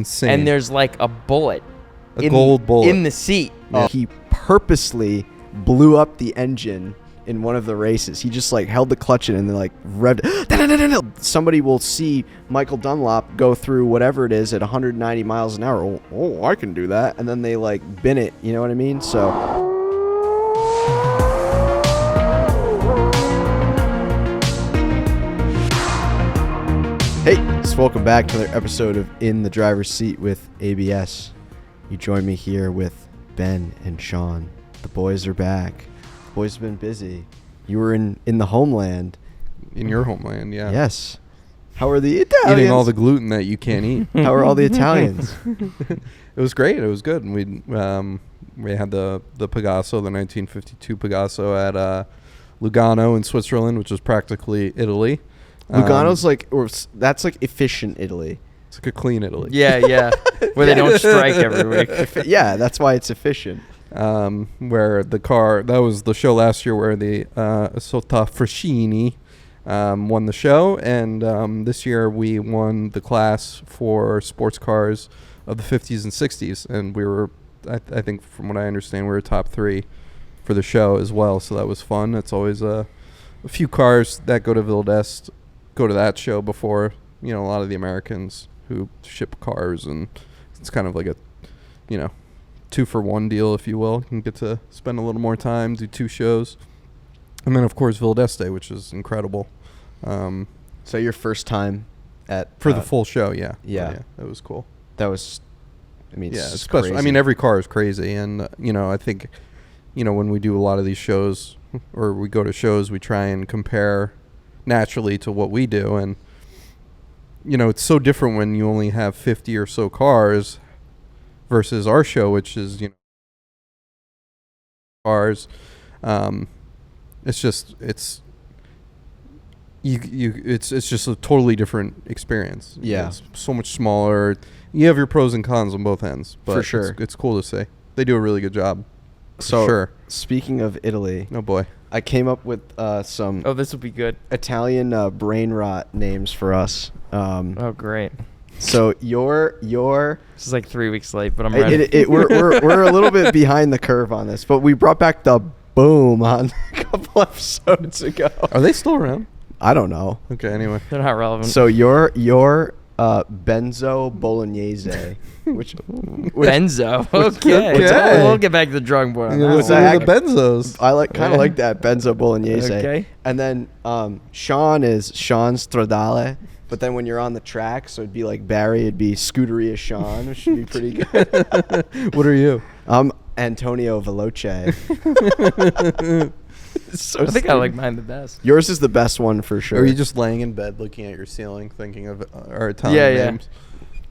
insane. And there's like a bullet. Gold bullet. In the seat. He purposely blew up the engine in one of the races. He just like held the clutch in and then like revved. Somebody will see Michael Dunlop go through whatever it is at 190 miles an hour. Oh, I can do that. And then they like bin it. You know what I mean? So. Hey, welcome back to another episode of In the Driver's Seat with ABS. You join me here with Ben and Sean. The boys are back. The boys have been busy. You were in the homeland. In your homeland, yeah. Yes. How are the Italians? Eating all the gluten that you can't eat. How are all the Italians? It was great. It was good. And we had the Pegaso, the 1952 Pegaso at Lugano in Switzerland, which is practically Italy. Lugano's that's like efficient Italy. It's like a clean Italy. Yeah. Where they don't strike every week. Yeah, that's why it's efficient. Where that was the show last year where the Sota Frascini won the show, and this year we won the class for sports cars of the 50s and 60s, and we were, I think from what I understand, we were top 3 for the show as well, so that was fun. It's always a few cars that go to Vildest go to that show before, a lot of the Americans who ship cars, and it's kind of like a 2-for-1 deal, if you will. You can get to spend a little more time, do 2 shows, and then of course Vildeste, which is incredible. So your first time for the full show, yeah, that was cool. That was, it's special. Crazy. Every car is crazy, and I think, when we do a lot of these shows or we go to shows, we try and compare naturally to what we do, and it's so different when you only have 50 or so cars versus our show, which is cars. It's just it's just a totally different experience. Yeah, it's so much smaller. You have your pros and cons on both ends, but for sure, it's cool to say they do a really good job. So sure. Speaking of Italy, oh boy, I came up with some. Oh, this will be good. Italian brain rot names for us. Oh, great. So your This is like 3 weeks late, but I'm ready. We're a little bit behind the curve on this, but we brought back the boom on a couple episodes ago. Are they still around? I don't know. Okay, anyway, They're not relevant. So your benzo bolognese, which benzo. Okay. We'll get back to the drawing board on that. What's the benzos? I kind of like that benzo bolognese. Okay. And then Sean Stradale. But then when you're on the track, so it'd be like Barry, it'd be Scuderia Sean, which should be pretty good. What are you? I'm Antonio Veloce. I think I like mine the best. Yours is the best one for sure. Or are you just laying in bed looking at your ceiling thinking of our Italian names?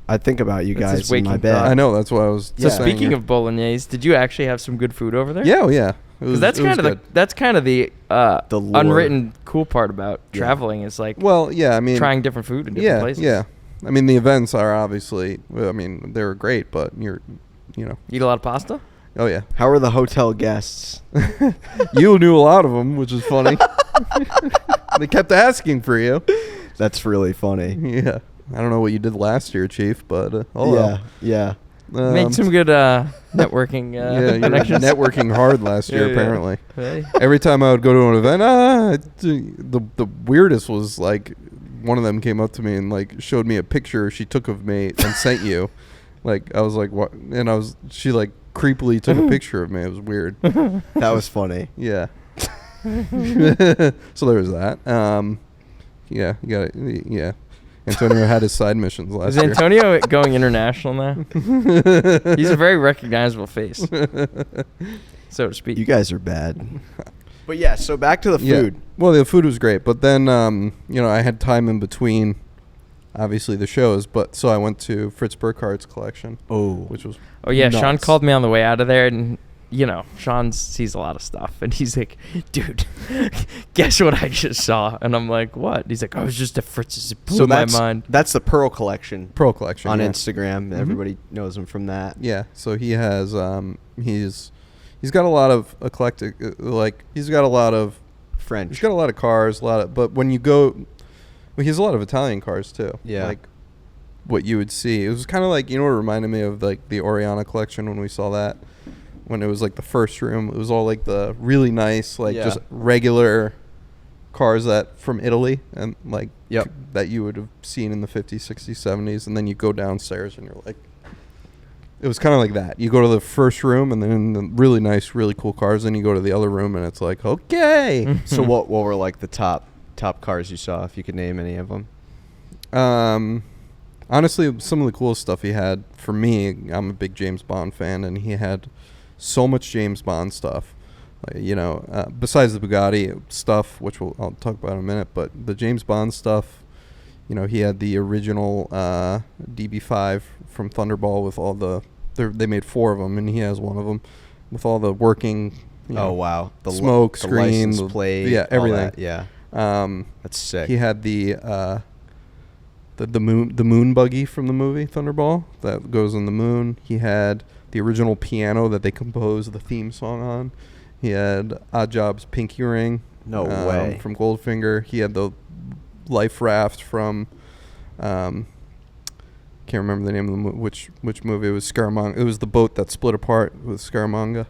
I think about you That's guys in my bed. I know, that's what I was So speaking of bolognese, did you actually have some good food over there? Yeah. Because that's kind of the unwritten cool part about traveling is like trying different food in different places. Yeah. The events are obviously they were great, but Eat a lot of pasta? Oh yeah. How are the hotel guests? You knew a lot of them, which is funny. They kept asking for you. That's really funny. Yeah. I don't know what you did last year, Chief, but yeah. Made some good networking connections. Networking hard last year, apparently. Hey. Every time I would go to an event, the weirdest was like one of them came up to me and like showed me a picture she took of me and sent you. Like I was like, what? And she like creepily took a picture of me. It was weird. That was funny. Yeah. So there was that. Yeah, you got it. Yeah. Antonio had his side missions last year. Is Antonio going international now? He's a very recognizable face, so to speak. You guys are bad. But yeah, so back to the food. Yeah. Well, the food was great, but then I had time in between, obviously the shows. But so I went to Fritz Burkhardt's collection. Which was yeah. nuts. Sean called me on the way out of there, and Sean sees a lot of stuff, and he's like, dude, guess what I just saw? And I'm like, what? He's like, I was just at Fritz's. It blew my mind. That's the Pearl Collection. Pearl Collection on Instagram. Mm-hmm. Everybody knows him from that. Yeah. So he has he's got a lot of eclectic, he's got a lot of French. He's got a lot of cars, but when you go, he has a lot of Italian cars too. Yeah. Like what you would see. It was kind of like, you know what it reminded me of, like the Oriana collection when we saw that, when it was like the first room. It was all like the really nice, like just regular cars that from Italy and like that you would have seen in the 50s, 60s, 70s, and then you go downstairs and you're like, it was kind of like that. You go to the first room and then the really nice, really cool cars, then you go to the other room and it's like, okay. So what were like the top cars you saw, if you could name any of them? Honestly, some of the coolest stuff he had, for me, I'm a big James Bond fan, and he had so much James Bond stuff. Besides the Bugatti stuff, which I'll talk about in a minute, but the James Bond stuff, he had the original DB5 from Thunderball with all they made 4 of them, and he has one of them with all the working, the smoke screen, license plate, everything. That's sick. He had the moon buggy from the movie Thunderball that goes on the moon. He had the original piano that they composed the theme song on. He had Oddjob's pinky ring. No way. From Goldfinger. He had the life raft from can't remember the name of the which movie it was. Scaramanga. It was the boat that split apart with Scaramanga.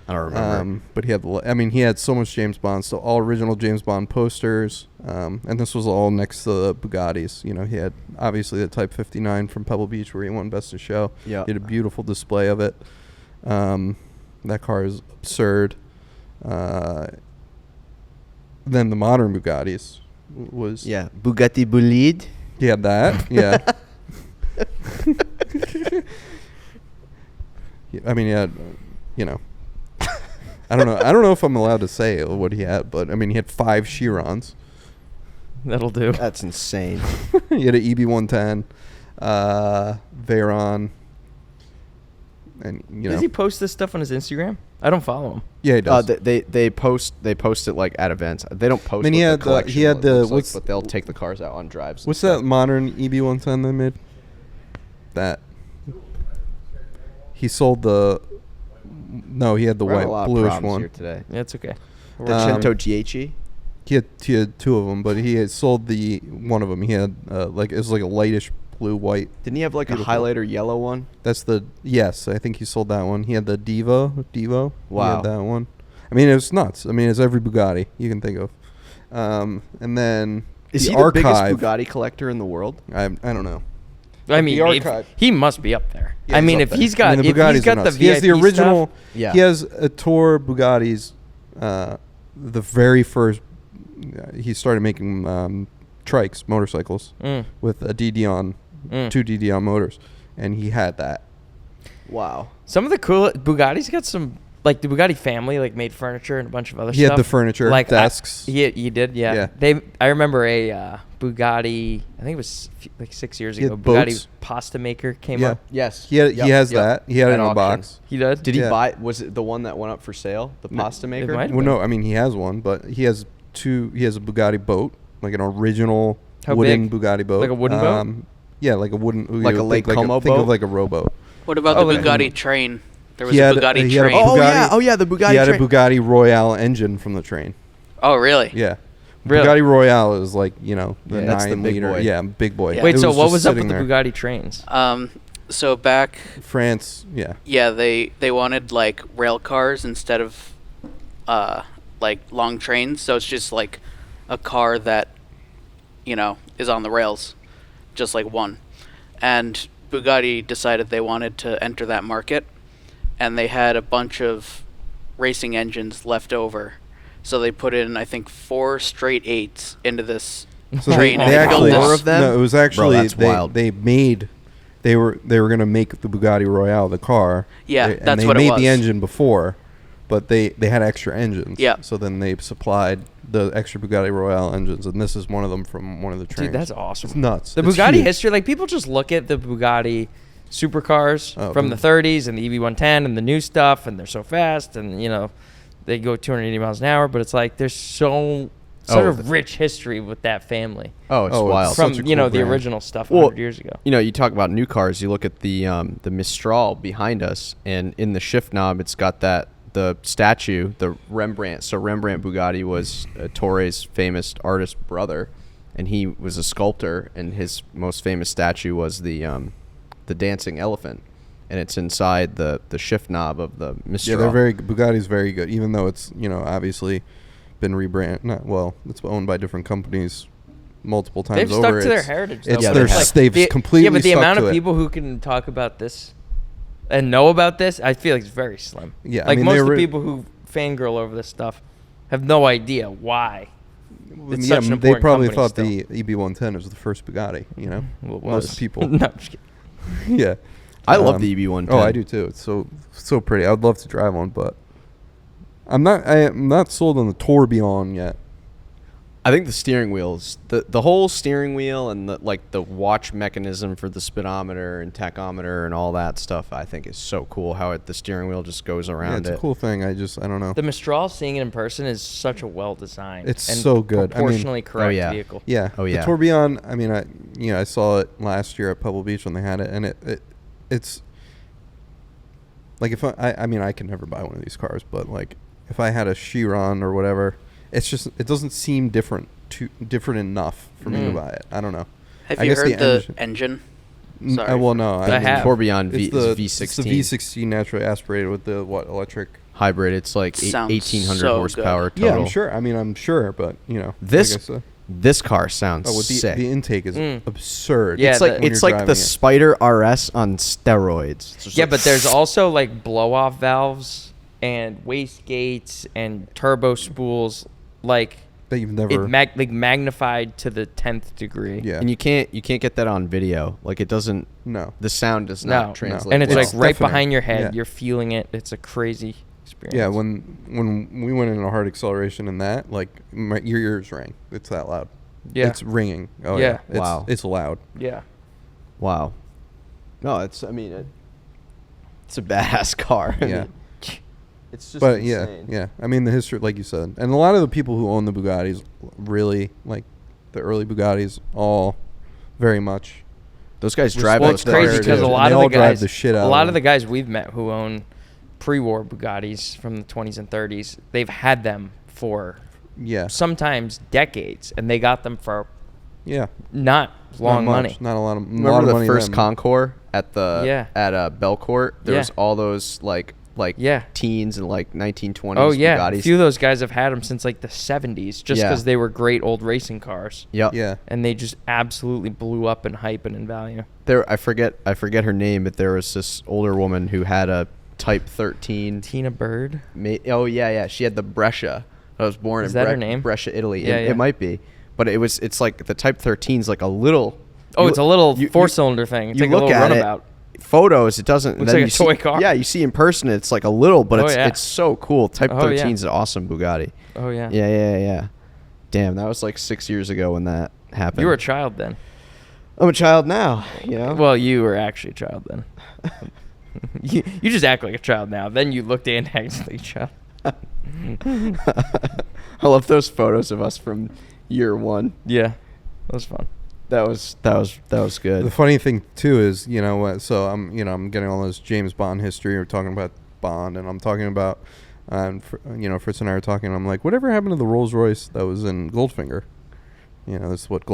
I don't remember. But he had so much James Bond, so all original James Bond posters, and this was all next to the Bugattis. He had obviously the Type 59 from Pebble Beach where he won Best of Show. Yeah, he had a beautiful display of it. That car is absurd. Then the modern Bugattis was Bugatti Bolide. He had that. Yeah. He had, I don't know if I'm allowed to say what he had, but he had 5 Chirons. That'll do. That's insane. He had an EB110, Veyron, and Does he post this stuff on his Instagram? I don't follow him. Yeah, he does. They post it like at events. They don't post. He had but they'll take the cars out on drives. What's that modern EB110 they made? That he sold the. No, he had the white bluish one. Here today. Yeah, it's okay. The Cento GHE. He had 2 of them, but he had sold the one of them. He had it was like a lightish blue white. Didn't he have like Beautiful. a highlighter yellow one? That's yes, I think he sold that one. He had the Devo. Wow. He had that one. It was nuts. It's every Bugatti you can think of. And then is the he archive, the biggest Bugatti collector in the world? I don't know. He must be up there. Yeah, if he's got the VIP he has the original. Stuff, yeah. He has a Tour Bugattis. The very first, he started making trikes, motorcycles, with a DD 2 DD motors, and he had that. Wow. Some of the cool Bugattis got some. Like the Bugatti family, made furniture and a bunch of other stuff. He had the furniture, desks. He did, yeah. I remember a Bugatti. I think it was 6 years ago. Bugatti pasta maker came up. Yes. He has that. He had it in a box. He did. Did he buy? Was it the one that went up for sale? The pasta maker. Well, no. He has one, but he has 2. He has a Bugatti boat, like an original How wooden big? Bugatti boat. Like a wooden boat. Yeah, like a wooden. Like a Lake Como boat. Think of like a rowboat. What about the Bugatti train? There was a Bugatti train. Oh yeah, the Bugatti train. He had a Bugatti Royale engine from the train. Oh really? Yeah. Really? Bugatti Royale is like, the 9 liter. Boy. Yeah, big boy. Yeah. Wait, so what just was up with sitting the there. Bugatti trains? So back France, yeah. Yeah, they wanted like rail cars instead of like long trains. So it's just like a car that is on the rails, just like one. And Bugatti decided they wanted to enter that market, and they had a bunch of racing engines left over. So they put in, I think, 4 straight 8s into this So train. they and built actually, this. 4 of them? No, it was actually Bro, that's wild. They were gonna make the Bugatti Royale the car. Yeah, and that's they what it made was. the engine before, but they had extra engines. Yeah. So then they supplied the extra Bugatti Royale engines, and this is one of them from one of the trains. Dude, that's awesome. It's nuts. The It's Bugatti huge. history, people just look at the Bugatti supercars from the 30s and the EB110 and the new stuff, and they're so fast, and they go 280 miles an hour. But it's like there's sort of rich history with that family. Oh, it's wild. From Such a cool the brand. original stuff 100 years ago. You talk about new cars. You look at the Mistral behind us, and in the shift knob, it's got the statue, the Rembrandt. So Rembrandt Bugatti was Torre's famous artist brother, and he was a sculptor, and his most famous statue was the dancing elephant, and it's inside the shift knob of the Mistral. Yeah, Bugatti's very good, even though it's, you know, obviously been rebranded. It's owned by different companies multiple times They've over. stuck to their heritage. It's Yeah, their, they they've completely. Yeah, but the stuck amount to of it. people who can talk about this and know about this, I feel like it's very slim. Yeah, like I mean, most of the people who fangirl over this stuff have no idea why. It's such an they important probably company thought still. the EB110 was the first Bugatti. You know, Well, it most was. people. No, I'm just kidding. Yeah, I love the EB110. Oh, I do too. It's so pretty. I'd love to drive one, but I'm not sold on the Tourbillon yet. I think the steering wheels, the whole steering wheel and the watch mechanism for the speedometer and tachometer and all that stuff, I think is so cool. How the steering wheel just goes around. Yeah, it's a cool thing. I don't know. The Mistral, seeing it in person, is such a well-designed, It's and so good. proportionally correct yeah. vehicle. Yeah. Oh, yeah. The Tourbillon. I mean, I saw it last year at Pebble Beach when they had it, and it's like if I mean I can never buy one of these cars, but like if I had a Chiron or whatever, it's just it doesn't seem different enough for me to buy it. I don't know. Have I you guess heard the engine? Sorry. Well, no. I have. Tourbillon It's is the V16. It's the V16 naturally aspirated with the electric hybrid. It's like Sounds 1,800 so horsepower good. total. Yeah, I'm sure. I mean, I'm sure, but you know, This like I said, this car sounds with sick. the intake is absurd. Yeah, it's like when it's you're like the driving it. Spider RS on steroids. It's just Yeah, like- but there's also like blow-off valves and wastegates and turbo spools, like that you've never. like magnified to the 10th degree. Yeah. and you can't get that on video. Like it doesn't. No. The sound does No, not translate. and it's well. like right definite. behind your head. Yeah. You're feeling it. It's a crazy experience. Yeah, when we went in a hard acceleration in that, like your ears rang. It's that loud. Yeah. It's ringing. Oh Yeah. yeah. Wow. It's loud. Yeah. Wow. No, it's. I mean, it's a badass car. I Yeah. mean, it's just. But insane. yeah. I mean the history, like you said, and a lot of the people who own the Bugattis, really like the early Bugattis, all very much. Those guys drive. Well, those it's crazy cars, because too. a And lot they of all the drive guys, the shit out a of lot of them. the guys we've met who own pre-war Bugattis from the 20s and 30s, they've had them for Yeah. sometimes decades, and they got them for Yeah. not long Not much, money. Not a lot of. Remember the money first then. Concours at the Yeah. at Belcourt? There Yeah. was all those like Yeah. teens and like 1920s Oh yeah, Bugattis. a few of those guys have had them since like the 70s, just Yeah. because they were great old racing cars, Yep. Yeah. and they just absolutely blew up in hype and in value. There, I forget her name, but there was this older woman who had a Type 13. Tina Bird. Oh yeah. She had the Brescia. I was born Is in that her name? Brescia, Italy. Yeah, it, yeah. it might be, but it's like the Type 13's like a little. Oh, it's a little you- four-cylinder thing. It's you like a look little at runabout. Photos, it doesn't. Looks then like a you see- toy car. Yeah, you see in person, it's like a little, but Oh, it's yeah. it's so cool. Type Oh, 13 is yeah. an awesome Bugatti. Oh yeah. Yeah. Damn, that was like 6 years ago when that happened. You were a child then. I'm a child now. You know. Well, you were actually a child then. you just act like a child now. Then you looked and acted like a child. I love those photos of us from year one. Yeah, that was fun. That was good. The funny thing too is, so I'm getting all this James Bond history. We're talking about Bond, and I'm talking about, Fritz and I are talking. I'm like, whatever happened to the Rolls Royce that was in Goldfinger? That's what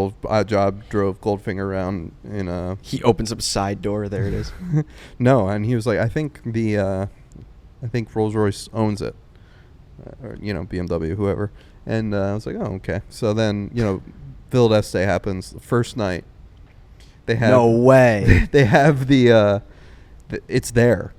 Job drove Goldfinger around in a. He opens up a side door. There it is. No, and he was like, I think Rolls Royce owns it, or BMW, whoever. And I was like, oh, okay. So then Ville d'Este happens the first night. They have No way. They have it's there.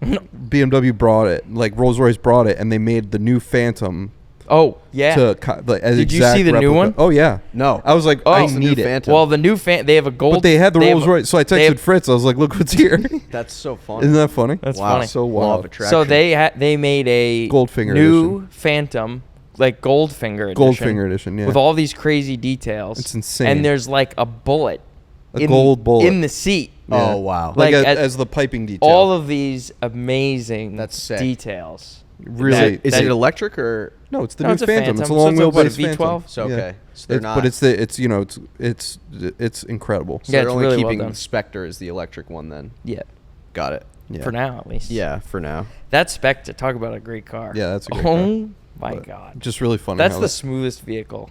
BMW brought it, like Rolls Royce brought it, and they made the new Phantom. Oh yeah. Did you see the new one? Oh yeah. No. I was like, Oh, I it's the new need it. Phantom. Well, the new they have a gold. But they had the have Rolls a- Royce, so I they texted have- Fritz. I was like, look what's here. That's so funny. Isn't that funny? That's Wow. funny. So Law of wild. attraction. So they made a Goldfinger new edition. Phantom, like Goldfinger edition. Goldfinger edition, yeah. With all these crazy details. It's insane. And there's like a bullet. A gold bullet. in the seat. Yeah. Oh wow. Like Like as the piping detail. All of these amazing That's sick. details. really. Is that- it electric or? No, it's the No, new it's a Phantom. Phantom. It's a So long it's a, what, a wheelbase V12? Phantom. So okay. So they're not. But it's incredible. So Yeah, they're it's only really well keeping done. Spectre as the electric one then. Yeah. Got it. Yeah. For now, at least. Yeah, for now. That Spectre, talk about a great car. Yeah, that's a great Oh car. my But God. Just really funny. That's how the smoothest vehicle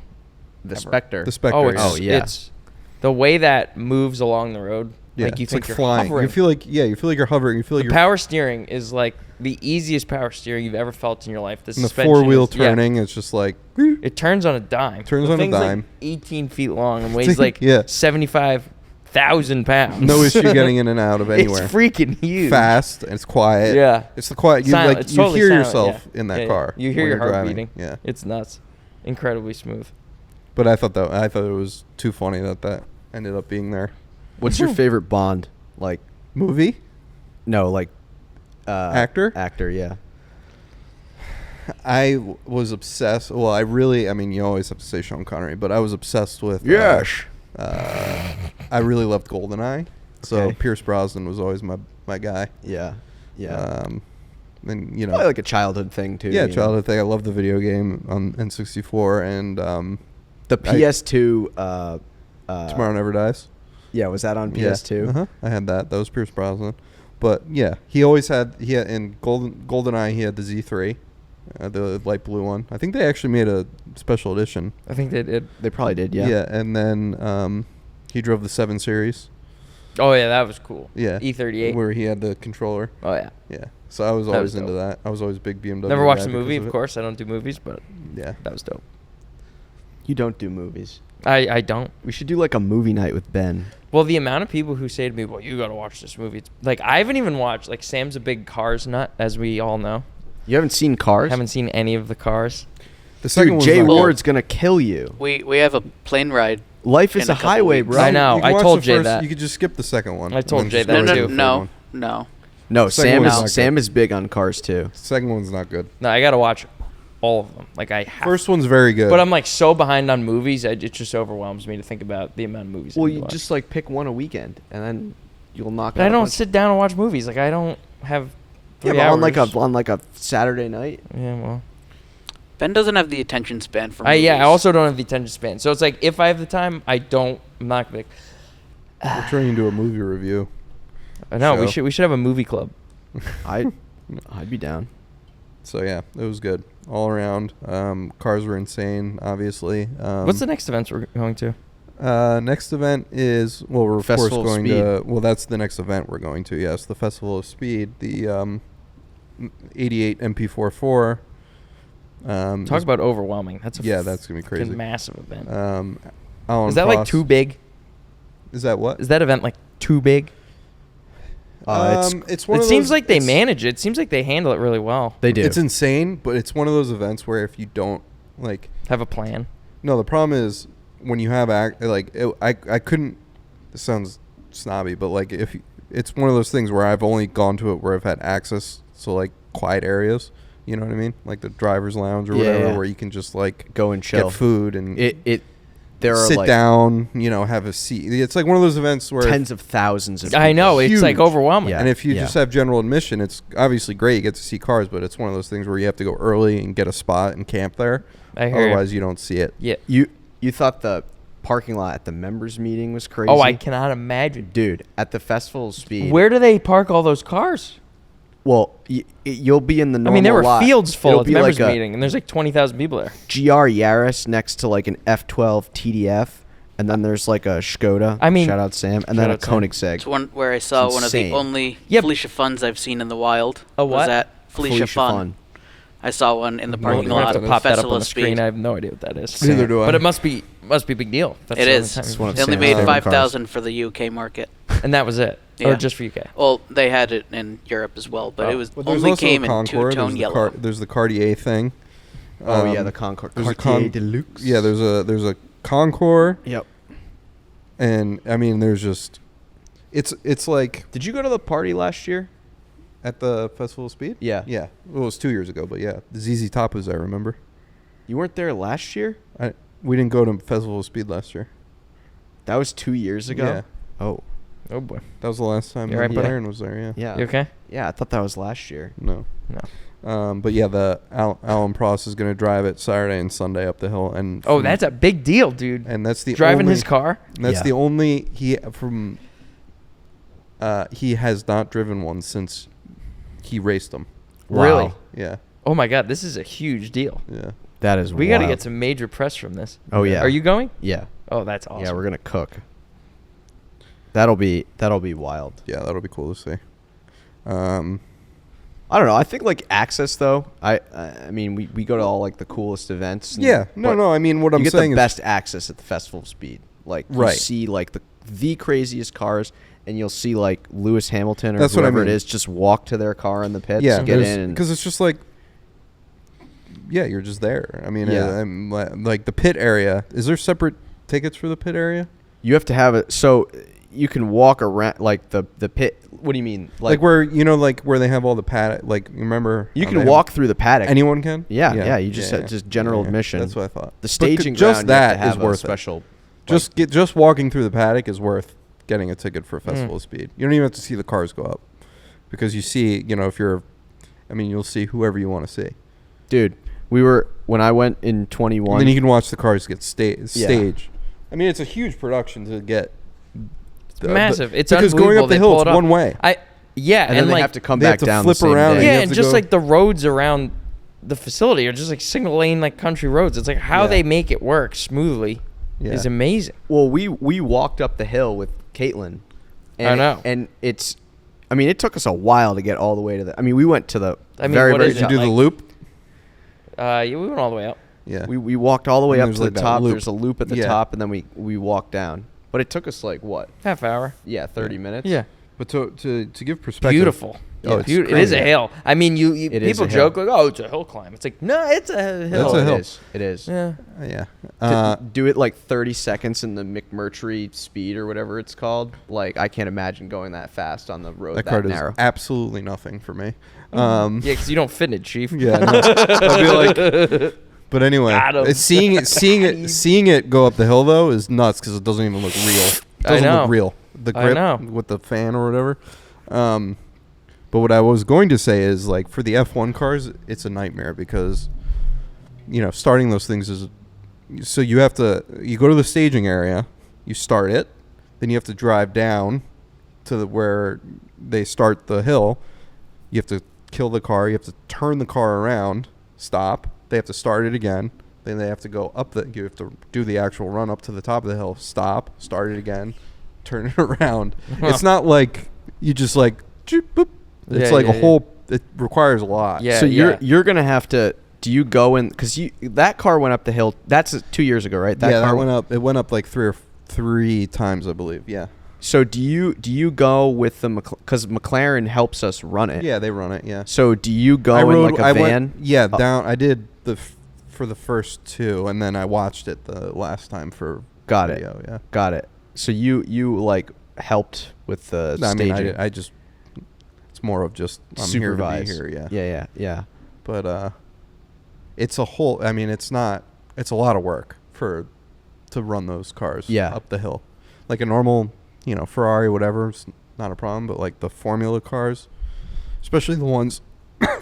The ever. Spectre. The Spectre. Oh, it's, Oh, yeah. it's the way that moves along the road. Yeah, Like you it's think like you're flying. hovering. You feel like you're hovering. You feel like The you're power steering is like the easiest power steering you've ever felt in your life. The and the suspension 4-wheel is- yeah. turning. It's just like It turns on a dime. Turns the on a thing's dime. Like 18 feet long and weighs like Yeah. 75,000 pounds. no issue getting in and out of anywhere. It's freaking huge. Fast and it's quiet. Yeah. It's the quiet. You Silent. like It's you totally hear silent, yourself yeah. in that Yeah, car. You hear when your you're heart driving. beating. Yeah. It's nuts. Incredibly smooth. But I thought it was too funny that ended up being there. What's your favorite Bond? Like, Movie? no, like Actor? Actor, yeah. I was obsessed. Well, I mean, you always have to say Sean Connery, but I was obsessed with. I really loved GoldenEye. So Okay. Pierce Brosnan was always my guy. Yeah. Yeah. And you know, Probably like a childhood thing too. yeah, you know. childhood thing. I love the video game on N64 and The PS2 Tomorrow Never Dies. Yeah, was that on PS2? Uh-huh. I had that. That was Pierce Brosnan. But yeah, he had in GoldenEye he had the Z3, the light blue one. I think they actually made a special edition. I think they did. They probably did, yeah. Yeah, and then he drove the 7 Series. Oh, yeah, that was cool. Yeah. E38. Where he had the controller. Oh, yeah. Yeah. So I was That always was into dope. that. I was always a big BMW. Never watched guy the movie, because of it. course. I don't do movies, but Yeah. that was dope. You don't do movies. I don't. We should do like a movie night with Ben. Well, the amount of people who say to me, well, you got to watch this movie. It's, like, I haven't even watched. Like, Sam's a big Cars nut, as we all know. You haven't seen Cars? Haven't seen any of the Cars. The second Dude, one's Jay not good. Ward's going to kill you. We have a plane ride. Life is In a a couple highway, weeks. bro. I know. You can I watch told the Jay first- that. You could just skip the second one. I told and Jay just that go No, to too. the third no, one. no. No, Second Sam one's is not Sam good. is big on Cars too. The second one's not good. No, I got to watch all of them. Like, I have. First one's very good. But I'm, like, so behind on movies, it just overwhelms me to think about the amount of movies. Well, I need you to watch. just like pick one a weekend and then you'll knock But out I a don't bunch. sit down and watch movies. Like, I don't have 3 Yeah, but hours. on like a Saturday night. Yeah, well. Ben doesn't have the attention span for I movies. also don't have the attention span. So it's like, if I have the time, I'm not going to. We're turning into a movie review. No, Show. we should have a movie club. I'd be down. So yeah, it was good all around. Cars were insane, obviously. What's the next events we're going to? Next event is we're of Festival of course going Speed. to. Well, that's the next event we're going to. Yes, the Festival of Speed, the 88 MP44. Talk about overwhelming. That's that's gonna be crazy. massive event. Alan Is that like Prost- too big? Is that what? Is that event like too big? It's one It of seems those- like they it's- manage it. It seems like they handle it really well. They do. It's insane, but it's one of those events where if you don't like, Have a plan. no, the problem is when you have I couldn't. This sounds snobby, but like if you, it's one of those things where I've only gone to it where I've had access to like quiet areas. You know what I mean? Like the driver's lounge or Yeah, whatever, yeah. where you can just like Go and chill. get food and There are sit like down. You know, have a seat. It's like one of those events where tens of thousands of I know. people. It's like Huge. overwhelming. Yeah. and if you just have general admission, it's obviously great. You get to see cars, but it's one of those things where you have to go early and get a spot and camp there. I hear you. Otherwise, you don't see it. Yeah. You thought the parking lot at the members meeting was crazy? Oh, I cannot imagine. Dude, at the Festival of Speed. Where do they park all those cars? Well, you'll be in the normal I mean, there were lot. fields full It'll at the be members like a meeting, and there's like 20,000 people there. GR Yaris next to like an F12 TDF, and then there's like a Skoda. I mean- shout out Sam, and Shout then a out Sam. Koenigsegg. It's one where I saw It's one of the insane. only Yep. Felicia Funs I've seen in the wild. A what? Was that Felicia Fun? I saw one in the parking You're gonna lot have of to pop that up Festival on of the screen. Speed. I have no idea what that is. Neither do I. But it must be a big deal. That's It the is. only time It's one of They only Sam's made favorite cars. 5,000 for the UK market. and that was it. Or Yeah. just for UK. Well, they had it in Europe as well, but Oh. it was But there's only also came a in Concours. two-tone yellow. There's the Cartier thing. Oh yeah, Um, the Concours. there's a Cartier Con- Deluxe. Yeah, there's a Concours, Yep. and I mean, there's just it's like Did you go to the party last year? at the Festival of Speed. Yeah. Yeah. Well, it was 2 years ago, but yeah, the ZZ Top was there. Remember? You weren't there last year? We didn't go to Festival of Speed last year. That was 2 years ago. Yeah. Oh. Oh boy. That was the last time You alright, buddy? Aaron was there. Yeah. Yeah. You okay? Yeah, I thought that was last year. No. No. But yeah, the Alan Prost is going to drive it Saturday and Sunday up the hill, and Oh, from- that's a big deal, dude. and that's the Driving only, his car. That's Yeah. the only he has not driven one since he raced them. Really? Wow. Yeah, Oh my God, this is a huge deal. yeah. That is We wild. got to get some major press from this. Oh, yeah. Are you going? Yeah. Oh, that's awesome. Yeah, we're gonna cook. That'll be wild. Yeah, that'll be cool to see. I don't know. I think like access though. I mean we go to all like the coolest events. Yeah. No. I mean, what I'm you saying get the is best access at the Festival of Speed. Like you Right. see like the craziest cars, and you'll see like Lewis Hamilton or That's what I whoever mean. it is just walk to their car in the pits, yeah, get in, and because it's just like, yeah, you're just there. I mean, Yeah. like the pit area. Is there separate tickets for the pit area? you have to have it so you can walk around like the pit. What do you mean? Like where like where they have all the paddock. Like remember, you how can they walk through the paddock. have- Anyone can. Yeah. You just just general admission. That's what I thought. The staging just ground, you have that to have is a worth special. it. Just walking through the paddock is worth getting a ticket for a Festival of Speed. You don't even have to see the cars go up, because you see, if you're, you'll see whoever you want to see. Dude, when I went in 21. And then you can watch the cars get staged. I mean, it's a huge production to get. Massive. It's because going unbelievable. up the They hill, pull it's it off. one way. and then they like, have to come they have back to down flip the same around day. and you yeah, have and to just go- like the roads around the facility are just like single lane, like country roads. It's like how Yeah. they make it work smoothly is amazing. Well, we walked up the hill with Caitlin. And I know. And it's, it took us a while to get all the way to the. We went to the very, what very is Did you top. do the loop? Yeah, we went all the way up. Yeah. We walked all the way And up there's to like the that top. loop. There's a loop at the Yeah. top, and then we walked down. But it took us like what? Half hour. Yeah, 30 minutes. Yeah. But to give perspective, Beautiful. Oh, it's It is a crazy. hill. I mean, you It is people a hill. joke like, oh, it's a hill climb. It's like, no, it's a hill. It's a hill. It is. Yeah. Yeah. To do it like 30 seconds in the McMurtry speed or whatever it's called. Like I can't imagine going that fast on the road that that, car does narrow. absolutely nothing for me. Yeah, because you don't fit in it, Chief. Yeah. No. I'd be like, but anyway, Got 'em. seeing it go up the hill though is nuts because it doesn't even look real. It I doesn't know. look real. The I grip know. with the fan or whatever. But what I was going to say is like for the F1 cars, it's a nightmare because starting those things is so you go to the staging area, you start it, then you have to drive down to where they start the hill. You have to kill the car. You have to turn the car around, stop. They have to start it again. Then they have to go up you have to do the actual run up to the top of the hill, stop, start it again, turn it around. It's not like you just like, choop, boop. It's Yeah, like yeah, a whole, it requires a lot. Yeah. So you're going to have to, do you go in, because that car went up the hill, that's 2 years ago, right? That car went up. It went up like three times, I believe. Yeah. So do you go with the, because McLaren helps us run it. Yeah, they run it. Yeah. So do you go in like a van? Down. I did for the first two, and then I watched it the last time for Got video. it. Yeah. Got it. So you like helped with the I mean, staging. I just, it's more of just I'm Supervise. here to be here. Yeah. Yeah. But it's a whole. I mean, it's not. It's a lot of work to run those cars. Yeah. Up the hill, like a normal, Ferrari, whatever. It's not a problem. But like the Formula cars, especially the ones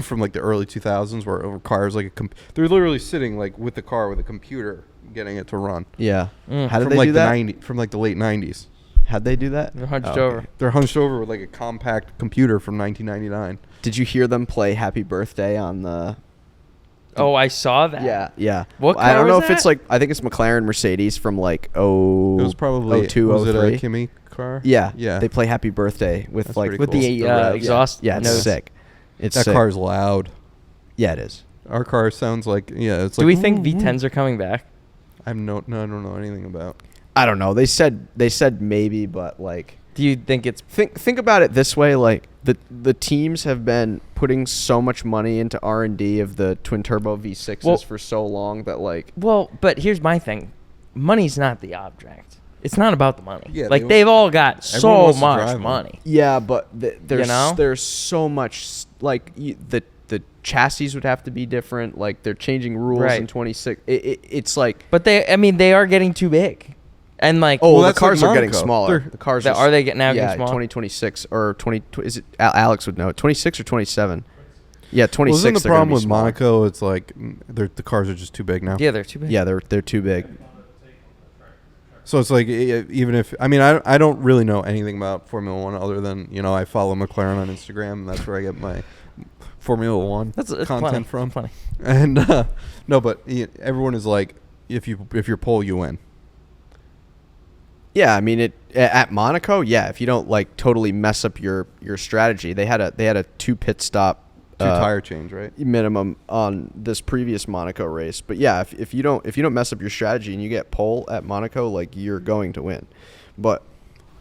from like the early 2000s, where it requires like they're literally sitting like with the car with a computer getting it to run. Yeah. Mm. How did from they like do the that? From like the late 90s. How'd they do that? They're hunched Oh, okay. over. They're hunched over with like a compact computer from 1999. Did you hear them play Happy Birthday on the? Oh, I saw that. Yeah. What I don't car know was if it's that? like, I think it's McLaren Mercedes from like It was probably 02, was it a 03. Kimi car? Yeah. Yeah. They play Happy Birthday with That's like pretty With cool. the revs. exhaust. Yeah, it's nose. sick. It's That sick. car's loud. Yeah, it is. Our car sounds like it's Do like. we think V10s are coming back? I don't know anything about. I don't know. They said maybe, but like Do you think it's think about it this way: like the teams have been putting so much money into R&D of the twin turbo V6s Well- for so long that like well? But here's my thing: money's not the object. It's not about the money. Yeah, like they- they've all got everyone so wants to much drive them. money. yeah, but there's know? there's so much like the chassis would have to be different. Like they're changing rules Right. in 26. It's like But they are getting too big, and like oh, Well, the that's cars like are getting Monaco. smaller. They're- The cars Are they getting now yeah, getting smaller? 2026 or 20 is it Alex would know it. 26 or 27. Yeah, 26. Well, isn't the they're gonna problem be with smaller. Monaco? It's like the cars are just too big now. yeah, they're too big. Yeah, they're too big. So it's like even if I don't really know anything about Formula One other than I follow McLaren on Instagram and that's where I get my Formula One That's content from. Funny. And no, but everyone is like, if you're pole, you win. Yeah, I mean at Monaco. Yeah, if you don't like totally mess up your strategy, they had a 2 pit stop, 2 tire change, right? Minimum on this previous Monaco race. But yeah, if you don't mess up your strategy and you get pole at Monaco, like you're going to win. But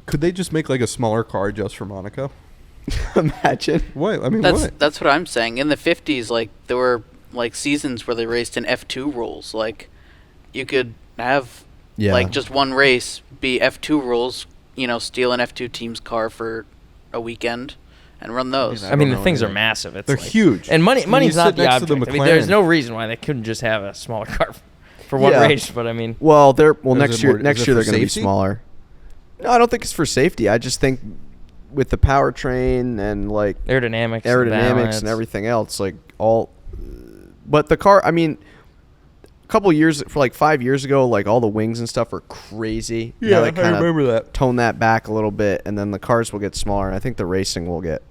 could they just make like a smaller car just for Monaco? imagine. What? I mean, That's what I'm saying. In the 50s, like there were like seasons where they raced in F2 rules. Like you could have like just one race be F2 rules. You know, steal an F2 team's car for a weekend and run those. I mean, the things are massive. They're huge, and money's not the next to object. I mean, there's no reason why they couldn't just have a smaller car for one race. But I mean, next year they're going to be smaller. No, I don't think it's for safety. I just think with the powertrain and like aerodynamics and everything else, like all. But the car, I mean, a couple years, for like 5 years ago, like all the wings and stuff were crazy. Yeah, now I remember that. Tone that back a little bit, and then the cars will get smaller, and I think the racing will get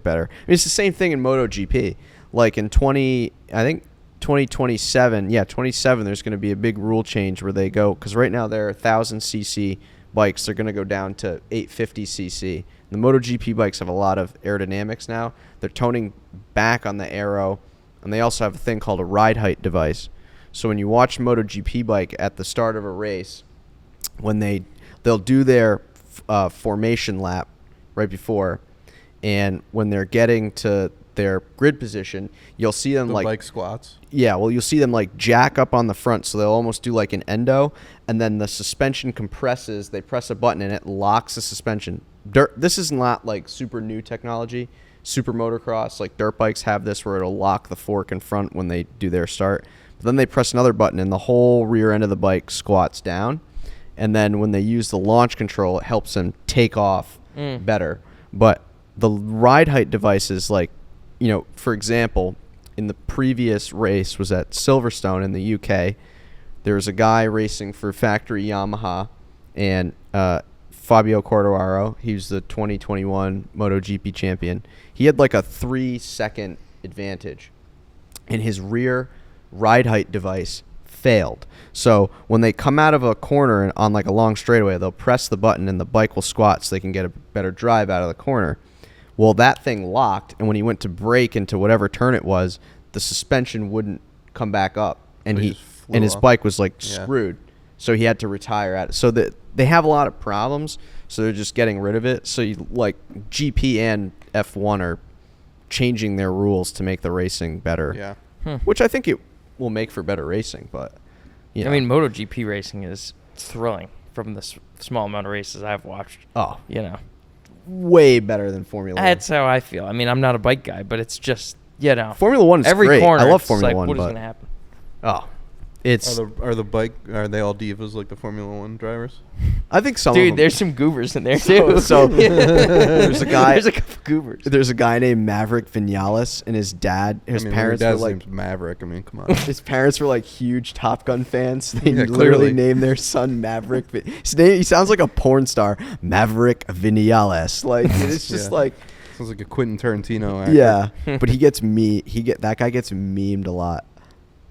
better. I mean, it's the same thing in MotoGP. Like in 2027, there's going to be a big rule change where they go, because right now they're 1,000cc bikes. They're going to go down to 850cc. The MotoGP bikes have a lot of aerodynamics now. They're toning back on the aero, and they also have a thing called a ride height device. So when you watch MotoGP bike at the start of a race, when they'll do their formation lap right before, and when they're getting to their grid position, you'll see them like squats. Yeah, well, you'll see them like jack up on the front, so they'll almost do like an endo, and then the suspension compresses. They press a button and it locks the suspension. This is not like super new technology. Super motocross, like dirt bikes have this where it'll lock the fork in front when they do their start. But then they press another button and the whole rear end of the bike squats down. And then when they use the launch control, it helps them take off better. But the ride height devices, like, you know, for example, in the previous race was at Silverstone in the UK. There was a guy racing for factory Yamaha, and Fabio Quartararo, he was the 2021 MotoGP champion. He had like a 3-second advantage, and his rear ride height device failed. So when they come out of a corner and on like a long straightaway, they'll press the button and the bike will squat so they can get a better drive out of the corner. Well, that thing locked, and when he went to brake into whatever turn it was, the suspension wouldn't come back up, and his bike was like screwed. So he had to retire at it. So they have a lot of problems, so they're just getting rid of it. So like GP and F1 are changing their rules to make the racing better. Yeah. Which I think it will make for better racing, but you know. I mean, MotoGP racing is thrilling from the small amount of races I've watched. Oh, you know, way better than Formula 1. That's how I feel. I mean, I'm not a bike guy, but it's just, you know, Formula 1 is every great. corner. I love Formula 1, what is but going to happen? Oh, it's are they all divas like the Formula 1 drivers? I think some. Dude, of them. there's some goobers in there too. So there's a guy. There's a couple goobers. There's a guy named Maverick Vinales, and his dad, his parents dad's were like name's Maverick. I mean, come on. His parents were like huge Top Gun fans. They Yeah, literally clearly. named their son Maverick. His name, he sounds like a porn star, Maverick Vinales. Like it's just Yeah. like Sounds like a Quentin Tarantino actor. yeah. But that guy gets memed a lot.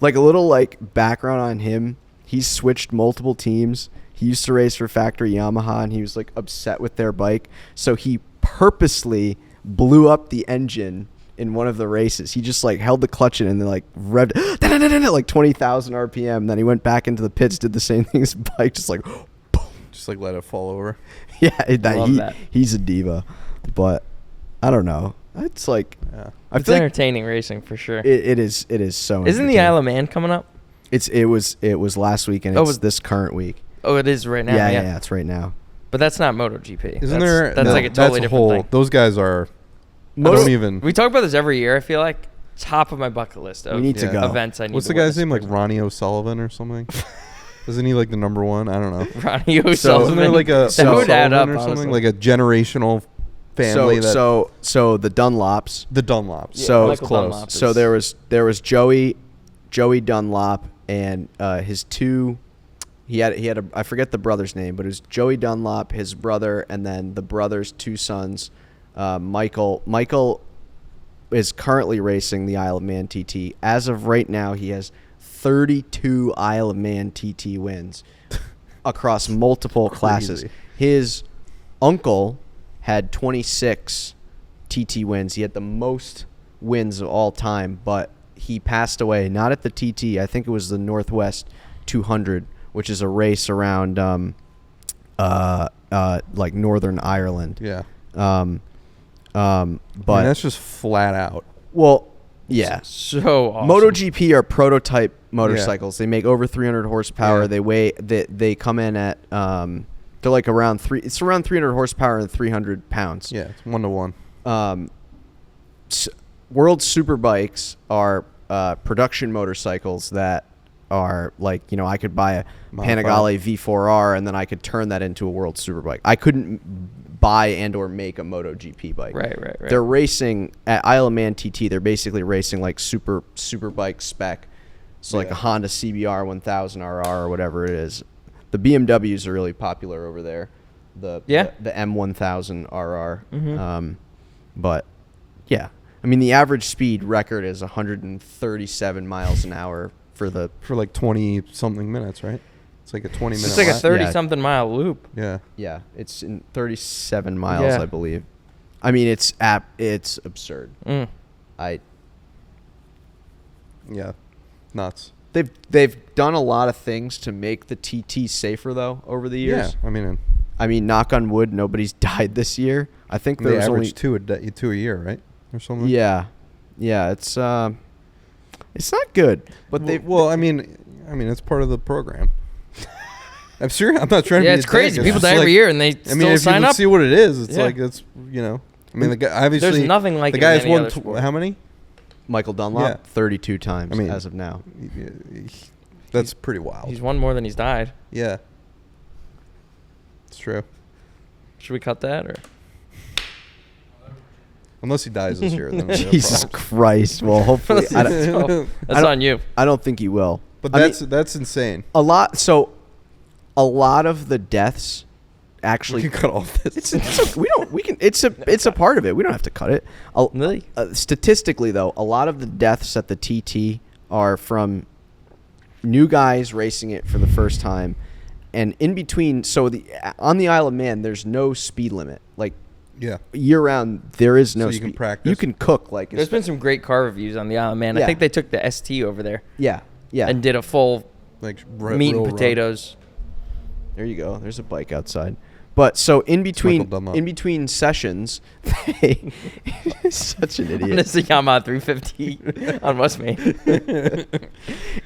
Like a little like background on him. He's switched multiple teams. He used to race for factory Yamaha, and he was like upset with their bike, so he purposely blew up the engine in one of the races. He just like held the clutch in and then like revved like 20,000 RPM. Then he went back into the pits, did the same thing. His bike just like boom. Just like let it fall over. Yeah, that. He's a diva, but I don't know. It's like Yeah. I It's feel like entertaining racing for sure. it is so. Isn't the entertaining. Isle of Man coming up? It was last week, and it's this current week. Oh, it is right now. Yeah, it's right now. But that's not MotoGP. Isn't that's, there? That's like a totally different thing. Those guys are. I don't even. We talk about this every year. I feel like top of my bucket list of We need to go. events I need What's to the guy's witness. name? Like Ronnie O'Sullivan or something? Isn't he like the number one? I don't know. Ronnie O'Sullivan. Isn't there like a That would add up, or something? honestly. Like a generational family. So the Dunlops. The Dunlops. Yeah, So Michael close. Dunlop So is- there was Joey Dunlop and his two. He had I forget the brother's name, but it was Joey Dunlop, his brother, and then the brother's two sons, Michael is currently racing the Isle of Man TT. As of right now, he has 32 Isle of Man TT wins across multiple classes. His uncle had 26 TT wins. He had the most wins of all time, but he passed away not at the TT. I think it was the Northwest 200, which is a race around like Northern Ireland. Yeah. But I mean, that's just flat out. Well, yeah. So awesome. MotoGP are prototype motorcycles. They make over 300 horsepower. Yeah. They come in at they're like around 300 horsepower and 300 pounds. Yeah, it's 1-to-1. World Superbikes are production motorcycles that are like, I could buy a Panigale V4R and then I could turn that into a World Superbike. I couldn't buy and or make a MotoGP bike. Right. They're racing at Isle of Man TT. They're basically racing like superbike spec. So like a Honda CBR 1000 RR or whatever it is. The BMWs are really popular over there. The M1000 RR. Mm-hmm. But yeah, I mean the average speed record is 137 miles an hour for like 20 something minutes, right? It's like a 20 minute. It's like lap. a 30 something mile loop. Yeah. Yeah, it's in 37 miles, I believe. I mean, it's absurd. Yeah, nuts. They've done a lot of things to make the TT safer though over the years. Yeah, I mean, knock on wood, nobody's died this year. I think there was only two a year, right, or something. Yeah, it's not good. But I mean, it's part of the program. I'm sure. I'm not trying to. Yeah, be it's crazy. dick. People It's die every year, and they still if sign you up. See what it is. It's Yeah. like it's I mean, the guy obviously. There's nothing like the it guy in has any won other sport. how many? Michael Dunlop, Yeah. 32 times as of now. That's pretty wild. He's won more than he's died. Yeah, it's true. Should we cut that or? Unless he dies this year, then Jesus Christ! Well, hopefully, That's on you. I don't think he will. But that's insane. A lot of the deaths actually We can cut all this. It's a part of it. We don't have to cut it. Really? Statistically, though, a lot of the deaths at the TT are from new guys racing it for the first time, and in between. So on the Isle of Man, there's no speed limit. Like year round, there is no. So you speed. can practice. You can cook like. There's been some great car reviews on the Isle of Man. Yeah. I think they took the ST over there. Yeah. And did a full like meat and potatoes. There you go. There's a bike outside. But so in between sessions, they such an idiot. It's a Yamaha 350 on West Main.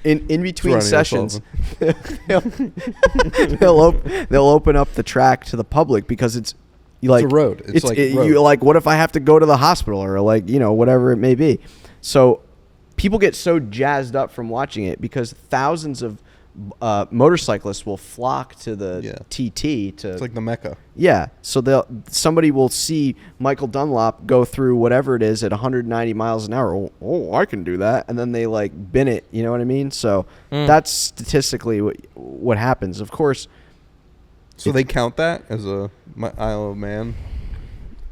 In between sessions, they'll open up the track to the public because it's a road. It's like road. You like, what if I have to go to the hospital or like whatever it may be. So people get so jazzed up from watching it because thousands of motorcyclists will flock to the TT to. It's like the Mecca. Yeah, so somebody will see Michael Dunlop go through whatever it is at 190 miles an hour. Oh, I can do that, and then they like bin it. You know what I mean? So that's statistically what happens. Of course. So they count that as a Isle of Man.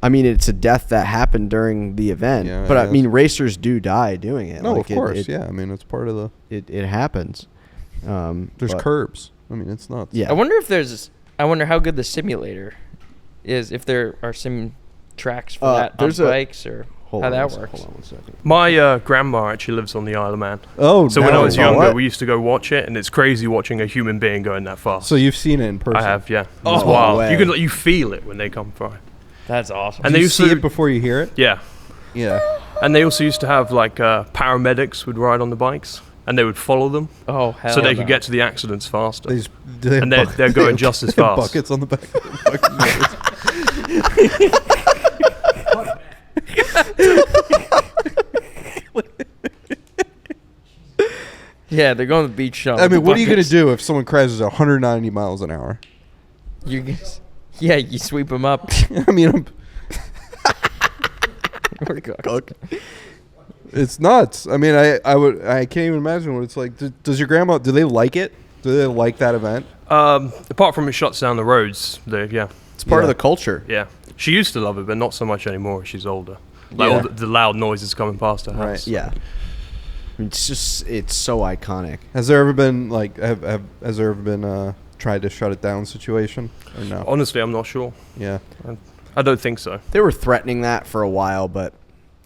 I mean, it's a death that happened during the event, but I mean, racers do die doing it. No, of course, I mean, it's part of the. It happens. There's curbs. I mean, it's nuts. Yeah. I wonder how good the simulator is. If there are sim tracks for that on bikes or how that works. Hold on one second. My grandma actually lives on the Isle of Man. Oh, so when I was younger, we used to go watch it, and it's crazy watching a human being going that fast. So you've seen it in person? I have, yeah. Oh, it's wild. way. You feel it when they come by. That's awesome. And you see it before you hear it? Yeah. Yeah. And they also used to have like paramedics would ride on the bikes, and they would follow them. Oh, hell so they could get to the accidents faster. They're going just as fast. Buckets on the back of the Yeah, they're going to the beach show. I mean, what are you going to do if someone crashes at 190 miles an hour? You sweep them up. I mean, it's nuts. I mean, I can't even imagine what it's like. Does your grandma? Do they like it? Do they like that event? Apart from it shuts down the roads, it's part of the culture. Yeah, she used to love it, but not so much anymore. She's older. Like Yeah. all the loud noises coming past her house. Right. Yeah. It's so iconic. Has there ever been has there ever been tried to shut it down situation or no? Honestly, I'm not sure. Yeah. I don't think so. They were threatening that for a while, but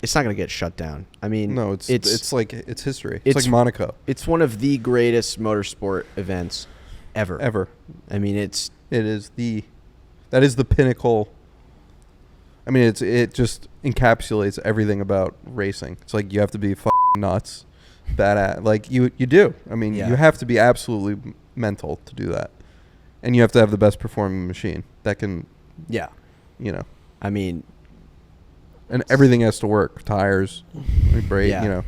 it's not going to get shut down. I mean, No, it's like it's history. It's it's- like Monaco. it's one of the greatest motorsport events ever. Ever. I mean, That is the pinnacle. I mean, it just encapsulates everything about racing. It's like you have to be nuts, badass. Like you do. I mean, Yeah. you have to be absolutely mental to do that, and you have to have the best performing machine that can, yeah. I mean, and everything has to work. Tires, brake. Yeah.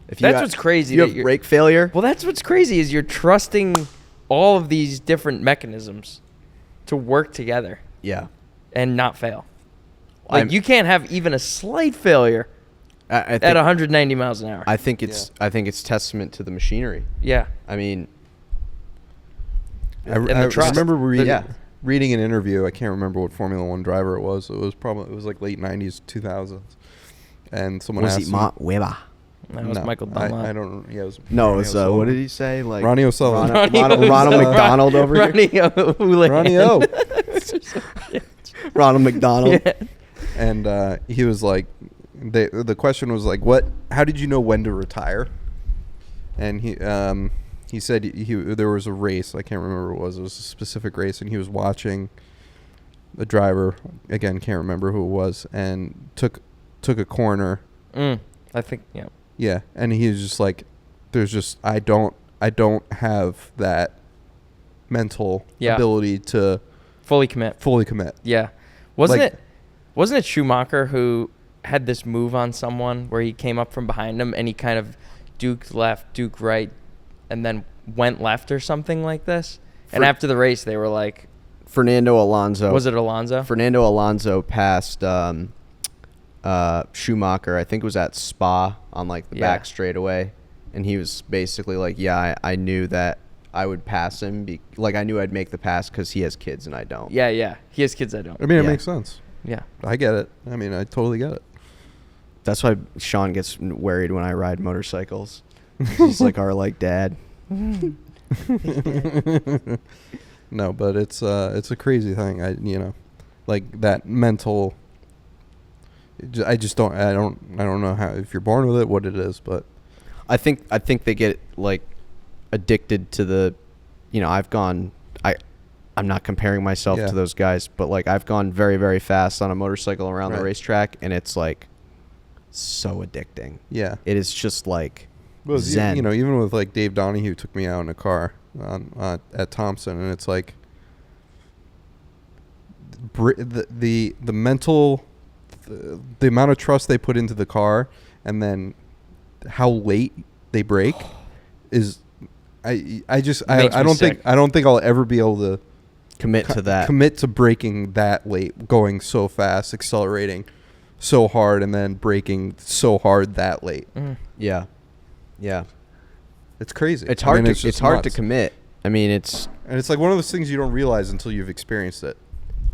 if That's what's crazy. You that have you're- brake failure. Well, that's what's crazy is you're trusting all of these different mechanisms to work together Yeah. and not fail. Like you can't have even a slight failure I at think, 190 miles an hour. I think it's testament to the machinery. Yeah. I mean, And the I trust. remember Yeah. reading an interview. I can't remember what Formula One driver it was. It was like late 90s, 2000s, and someone was asked it him, Mont Weber? That was No, Michael Dunlop. I don't. Yeah, it was. No, it Ronnie was O'Sullivan. what did he say? Like Ronnie O'Sullivan. Ronald McDonald over here. Ronnie O'Houlihan. Ronnie O. Ronald McDonald. Yeah. And he was like, the question was like, what? How did you know when to retire? And he said there was a race. I can't remember what it was. It was a specific race, and he was watching the driver. Again, can't remember who it was, and took a corner. I think, yeah. Yeah, and he was just like, "There's just I don't have that mental Yeah. ability to Fully commit. fully commit." Yeah. Wasn't Like- it Schumacher who had this move on someone where he came up from behind him and he kind of duked left, duked right, and then went left or something like this? And after the race, they were like, Fernando Alonso. was it Alonso? Fernando Alonso passed Schumacher. I think it was at Spa on like the back straightaway, and he was basically like, "Yeah, I knew that I would pass him. Like I knew I'd make the pass because he has kids and I don't." Yeah, yeah. He has kids that don't. I mean, it Yeah. makes sense. Yeah. I get it. I mean, I totally get it. That's why Sean gets worried when I ride motorcycles. He's like our like dad. No, but it's a crazy thing. Like that mental. I just don't. I don't know how, if you're born with it, what it is, but I think they get like addicted to the, I'm not comparing myself Yeah. to those guys, but like I've gone very, very fast on a motorcycle around the Right. racetrack, and it's like so addicting. yeah. It is just like Well, zen. even with like Dave Donahue took me out in a car at Thompson, and it's like the mental, the amount of trust they put into the car, and then how late they brake is. I Makes don't me sick. think I'll ever be able to commit to that. commit to braking that late, going so fast, accelerating so hard, and then braking so hard that late. Yeah. It's crazy. It's I hard mean, to just hard to nuts. commit. I mean, it's. And it's like one of those things you don't realize until you've experienced it.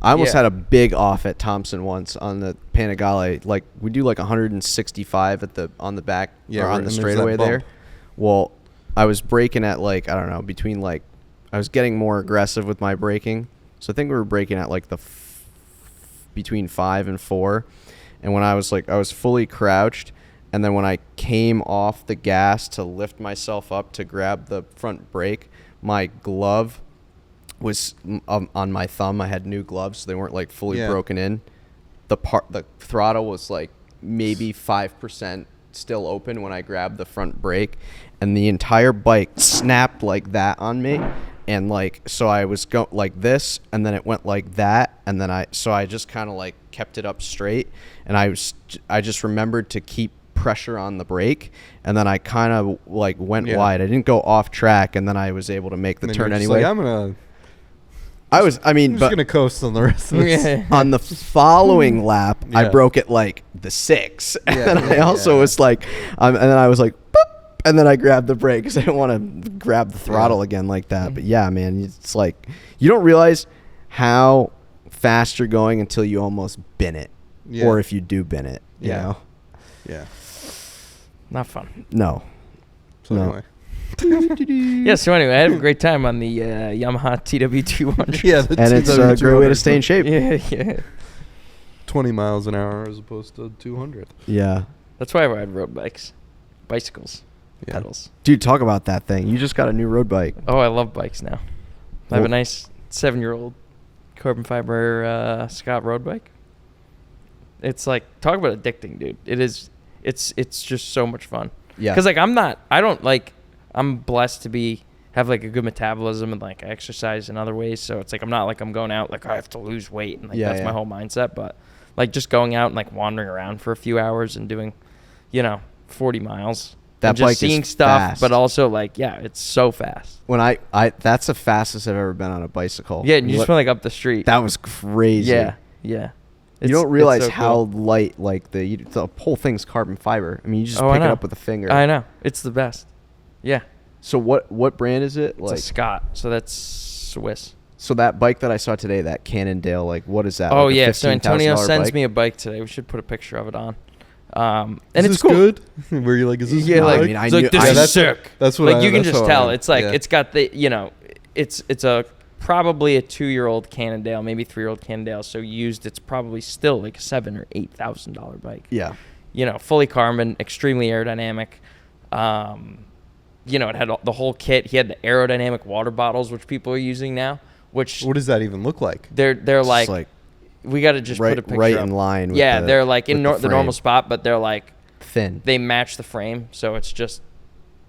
I almost Yeah. had a big off at Thompson once on the Panigale. Like we do like 165 on the back Yeah, or right, on and the there's that straightaway there. bump. Well, I was braking at like I don't know between like I was getting more aggressive with my braking, so I think we were braking at like between 5 and 4, and when I was fully crouched, and then when I came off the gas to lift myself up to grab the front brake, my glove was on my thumb. I had new gloves, so they weren't like fully Yeah. broken in. The throttle was like maybe 5% still open when I grabbed the front brake, and the entire bike snapped like that on me, and like so I was like this, and then it went like that, and then I just kind of like kept it up straight, and I just remembered to keep pressure on the brake, and then I kind of like went Yeah. wide. I didn't go off track, and then I was able to make the And then turn you're just anyway. like, I'm just but gonna coast on the rest of this. Yeah. on the following lap, I Yeah. broke it like the 6. And Yeah, then I yeah, also yeah. was like, and then I was like, boop, and then I grabbed the brake because I didn't want to grab the throttle Yeah. again like that. But yeah, man, it's like, you don't realize how fast you're going until you almost bin it. Yeah. Or if you do bin it. You know? Yeah. Not fun. No. So No. anyway. Yeah, so anyway, I had a great time on the Yamaha TW200. Yeah, And it's a great way to stay in shape. Yeah. 20 miles an hour as opposed to 200. Yeah. That's why I ride road bikes. Bicycles. Yeah. Pedals. Dude, talk about that thing. You just got a new road bike. Oh, I love bikes now. I have Well- a nice 7-year-old carbon fiber Scott road bike. It's like, talk about addicting, dude. It's just so much fun. Yeah. Because, like, I'm blessed to have, like, a good metabolism and, like, I exercise in other ways. So it's like, I'm not like I'm going out, like, I have to lose weight. And, like, that's my whole mindset. But, like, just going out and, like, wandering around for a few hours and doing, 40 miles. That and just bike seeing is stuff, fast. but also, like, yeah, it's so fast. When I that's the fastest I've ever been on a bicycle. Yeah, and you just went, like, up the street. That was crazy. Yeah. You It's- don't realize it's so how cool. light, like, the whole thing's carbon fiber. I mean, you just Oh, I pick it know. up with a finger. I know. It's the best. Yeah. So what brand is it? It's a Scott, so that's Swiss. So that bike that I saw today, that Cannondale, like, what is that? Oh, like a yeah. So Antonio $15,000 sends bike? me a bike today. We should put a picture of it on. And Is it's this cool. good? Where you're like, is this Yeah, good? like, I mean, I it's like knew- this I- is that's- sick. That's what Like, you can that's just how tell. I- It's like, yeah. it's got the, it's a probably a 2-year-old Cannondale, maybe 3-year-old Cannondale. So used, it's probably still like a $7,000 or $8,000 bike. Yeah. Fully carbon, extremely aerodynamic. It had the whole kit. He had the aerodynamic water bottles, which people are using now. Which What does that even look like? they're It's like, like we got to just right, put a picture right up. in line. With Yeah, the, they're like in with the normal frame. spot, but they're like Thin. they match the frame, so it's just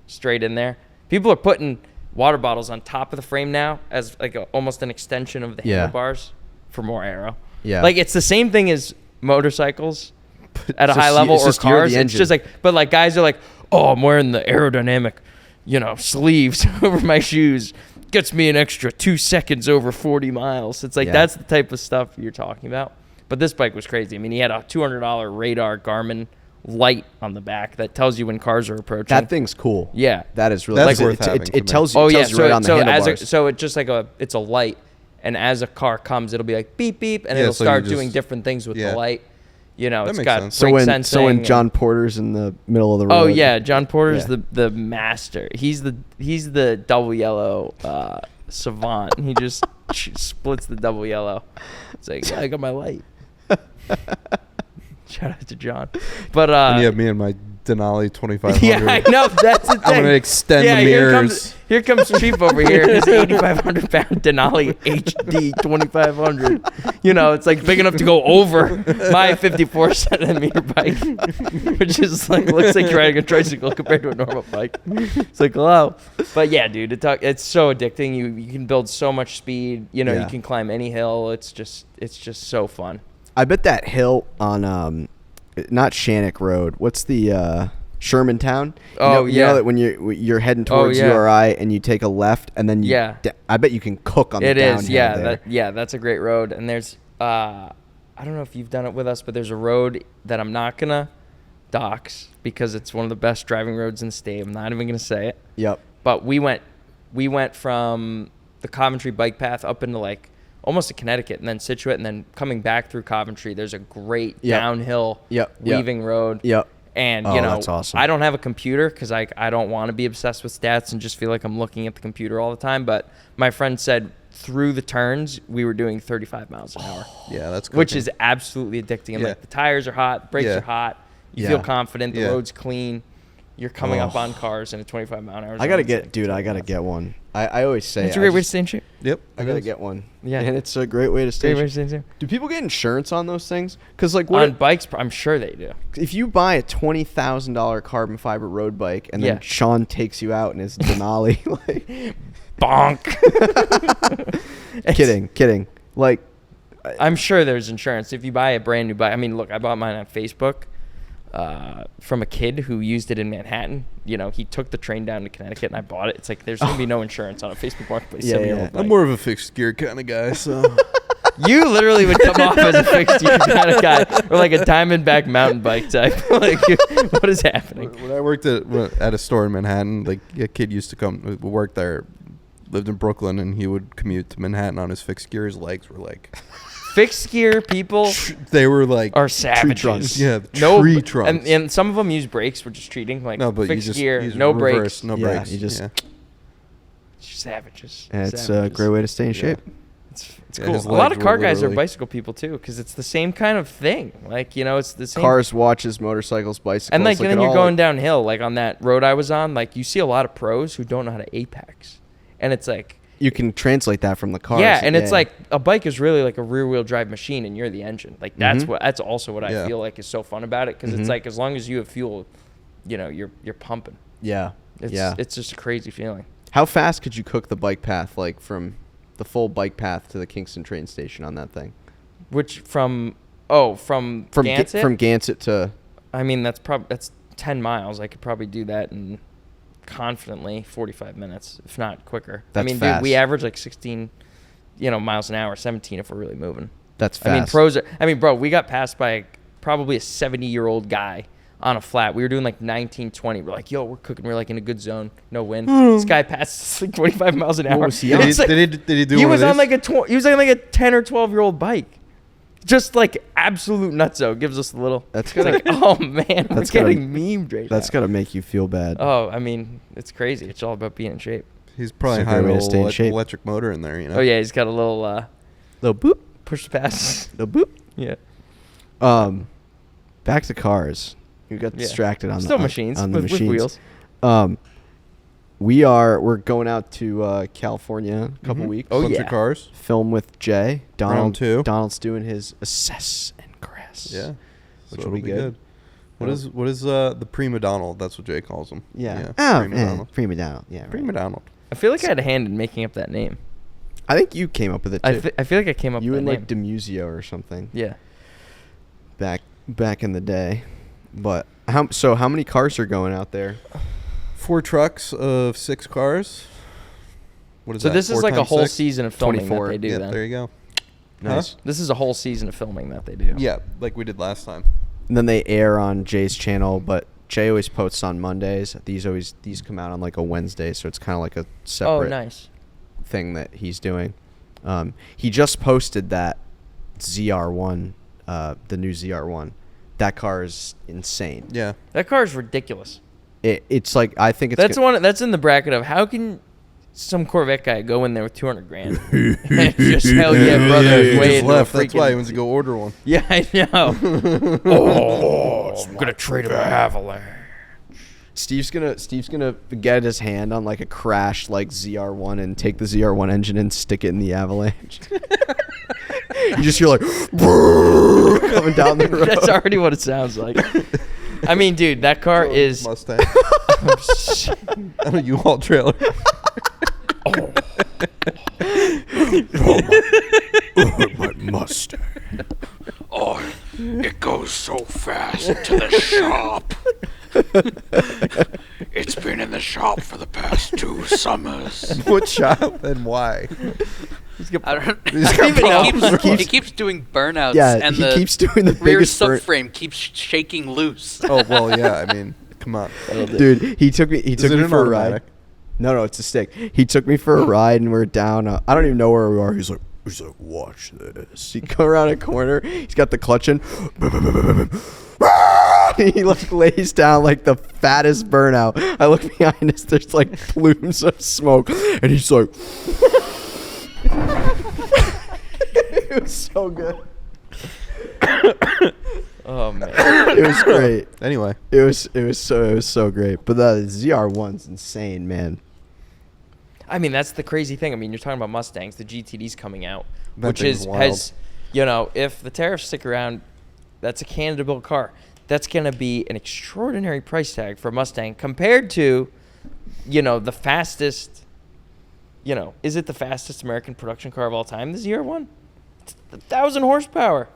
straight in there. People are putting water bottles on top of the frame now as like almost an extension of the Yeah. handlebars for more aero. Yeah. Like it's the same thing as motorcycles at a it's high just- level it's or just you're the cars. It's engine. just like, but like guys are like, oh, I'm wearing the aerodynamic, sleeves over my shoes. Gets me an extra 2 seconds over 40 miles. It's like, Yeah. that's the type of stuff you're talking about. But this bike was crazy. I mean, he had a $200 radar Garmin light on the back that tells you when cars are approaching. That thing's cool. Yeah. That is really That's like, worth having it for me. tells you, Oh, it yeah. tells you right on the handlebars. So it's just like it's a light. And as a car comes, it'll be like beep, beep. And Yeah, it'll so you start just- doing different things with yeah. the light. It's makes got sense. so brake when sensing. John Porter's in the middle of the road. Oh yeah, John Porter's Yeah. the master. He's the double yellow savant. He just splits the double yellow. It's like, yeah, I got my light. Shout out to John. But And you have me and my Denali 2500. yeah, I know that's the thing. I'm gonna extend yeah, the mirrors. Here comes Cheap over here. His 8,500-pound Denali HD 2500. It's like big enough to go over my 54-centimeter bike, which is like looks like you're riding a tricycle compared to a normal bike. It's like, hello. But yeah, dude, it's so addicting. You can build so much speed. You Yeah. can climb any hill. It's just so fun. I bet that hill on not Shannock Road. What's the Shermantown? You know that when you're heading towards yeah. URI and you take a left and then I bet you can cook on It the is, downhill yeah. there. That's a great road. And there's, I don't know if you've done it with us, but there's a road that I'm not gonna dox because it's one of the best driving roads in the state. I'm not even gonna say it. Yep. But we went from the Coventry bike path up into like almost to Connecticut and then Situate and then coming back through Coventry. There's a great downhill weaving road. Yep. And, Oh, that's awesome. I don't have a computer because I don't want to be obsessed with stats and just feel like I'm looking at the computer all the time. But my friend said through the turns, we were doing 35 miles an hour, Yeah, that's which cooking. is absolutely addicting. I'm Yeah. like, the tires are hot, the brakes Yeah. are hot. You Yeah. feel confident. The Yeah. road's clean. You're coming up Oh. on cars in a 25-mile-an-hour zone. I gotta It's get, like, dude. I gotta get one. I always say It's a I great way to just- stay in shape. Yep. I gotta get one. Yeah. and it's a great way to stay. Great way in to shape. stay in shape. Do people get insurance on those things? Because like On bikes, I'm sure they do. if you buy a $20,000 carbon fiber road bike and then Yeah. Sean takes you out in his Denali, like Bonk. kidding. Like I'm sure there's insurance if you buy a brand new bike. I mean, look, I bought mine on Facebook from a kid who used it in Manhattan. He took the train down to Connecticut and I bought it. It's like there's gonna be no insurance on a Facebook Marketplace. Yeah, 7-year-old yeah. bike. I'm more of a fixed gear kind of guy, so You literally would come off as a fixed gear kind of guy, or like a Diamondback mountain bike type. Like, what is happening? when I worked at a store in Manhattan, like a kid used to come work there, lived in Brooklyn, and he would commute to Manhattan on his fixed gear. His legs were like fixed gear people They were like are savages. trunks. Yeah, No tree trunks. And some of them use brakes. We're just treating like no, but fixed you just gear, use no reverse, brakes. no Yeah, brakes. you just- Savages. And it's a Savages. great way to stay in Yeah. shape. It's Yeah, cool. his A lot legs of car were guys are literally- bicycle people too, because it's the same kind of thing. Like it's the same. Cars, watches, motorcycles, bicycles. and like, and then it you're all- going downhill, like on that road I was on. Like you see a lot of pros who don't know how to apex, and it's like. You can translate that from the cars. Yeah, and it's like a bike is really like a rear-wheel drive machine, and you're the engine. Like that's Mhm. that's also what I Yeah. feel like is so fun about it, because Mhm. it's like as long as you have fuel, you're pumping. Yeah. It's just a crazy feeling. How fast could you cook the bike path, like from the full bike path to the Kingston train station on that thing? Which from Gansett? From Gansett to. I mean that's 10 miles. I could probably do that in confidently 45 minutes, if not quicker. That's I mean, fast. dude, we average like 16, miles an hour, 17 if we're really moving. That's fast. I mean, bro, we got passed by probably a 70-year-old guy on a flat. We were doing like 19, 20. We're like, yo, we're cooking. We're like in a good zone, no wind. This guy passed us like 25 miles an hour. was he And on? it's like- Did he do he one was of on these? like he was on like a 10 or 12-year-old bike. Just like absolute nutso. Gives us a little. That's It's like, oh man, we're That's gotta- getting memed right That's now. got to make you feel bad. Oh, I mean, it's crazy. It's all about being in shape. He's probably It's a great had way a to stay in little shape. electric motor in there, you know. Oh yeah, he's got a little Little boop. push to pass. Little boop. Yeah. Back to cars. You got Yeah. distracted on Still the machines on the with machines. wheels. We're going out to California a couple Mhm. weeks. Oh, Bunch yeah. of cars. Film with Jay. Round two. Donald's doing his assess and caress. Yeah. Which So will be it'll good. What is the prima Donald? That's what Jay calls him. Yeah. Prima Donald. Prima Donald. Yeah. Prima Right. Donald. I feel like I had a hand in making up that name. I think you came up with it too. I feel like I came up You with and that like name. Demusio or something. Yeah. Back in the day. But how many cars are going out there? 4 trucks of 6 cars. What is So that? this is 4 like a times whole 6? season of filming 24. that they do Yeah, then. there you go. Nice. This is a whole season of filming that they do. Yeah, like we did last time. And then they air on Jay's channel, but Jay always posts on Mondays. These come out on like a Wednesday, so it's kind of like a Oh, separate nice. thing that he's doing. He just posted that ZR1, the new ZR1. That car is insane. Yeah. That car is ridiculous. It's like I think it's That's one. That's in the bracket of how can some Corvette guy go in there with $200,000 and just hell yeah, brother, He way just into a left. That's why he freaking- went to go order one. Yeah, I know. I'm gonna trade him an Avalanche. Steve's gonna get his hand on like a crashed like ZR1 and take the ZR1 engine and stick it in the Avalanche. You just hear like coming down the road. That's already what it sounds like. I mean, dude, that car is. Mustang. A U-Haul trailer. My Mustang. Oh, it goes so fast to the shop. It's been in the shop for the past 2 summers. What shop and why? I don't He's I got don't even problems. he keeps doing burnouts, Yeah, and he the keeps doing the rear biggest subframe keeps shaking loose. Oh well, yeah. I mean, come on. Dude, he took me Is it me an for a ride. automatic? No, it's a stick. He took me for a ride and we're down. I don't even know where we are. He's like, watch this. He go around a corner. He's got the clutch in. He like lays down like the fattest burnout. I look behind us. There's like plumes of smoke, and he's like, it was so good. Oh man. It was great. Anyway, It was so great. But the ZR1's insane, man. I mean, that's the crazy thing. I mean, you're talking about Mustangs. The GTD's coming out, That which thing's is wild. has, if the tariffs stick around, that's a Canada-built car. That's gonna be an extraordinary price tag for a Mustang compared to, the fastest. Is it the fastest American production car of all time? The ZR1, it's 1,000 horsepower.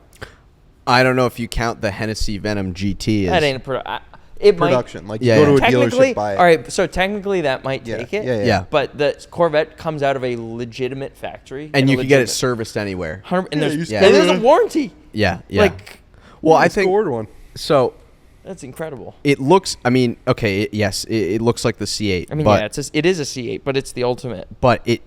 I don't know if you count the Hennessy Venom GT. That ain't it production. Like you Yeah, go yeah. to a technically, dealership, buy it. all right. So technically, that might Yeah, take it. yeah. Yeah. But the Corvette comes out of a legitimate factory, and you a can get it legitimate- serviced anywhere. And Yeah, there's, you and just- there's a warranty. Yeah, yeah. Like, well, I Let's go think order one. so. that's incredible. It looks. I mean, okay, it looks like the C8. I mean, but, yeah, it is a C8, but it's the ultimate. but it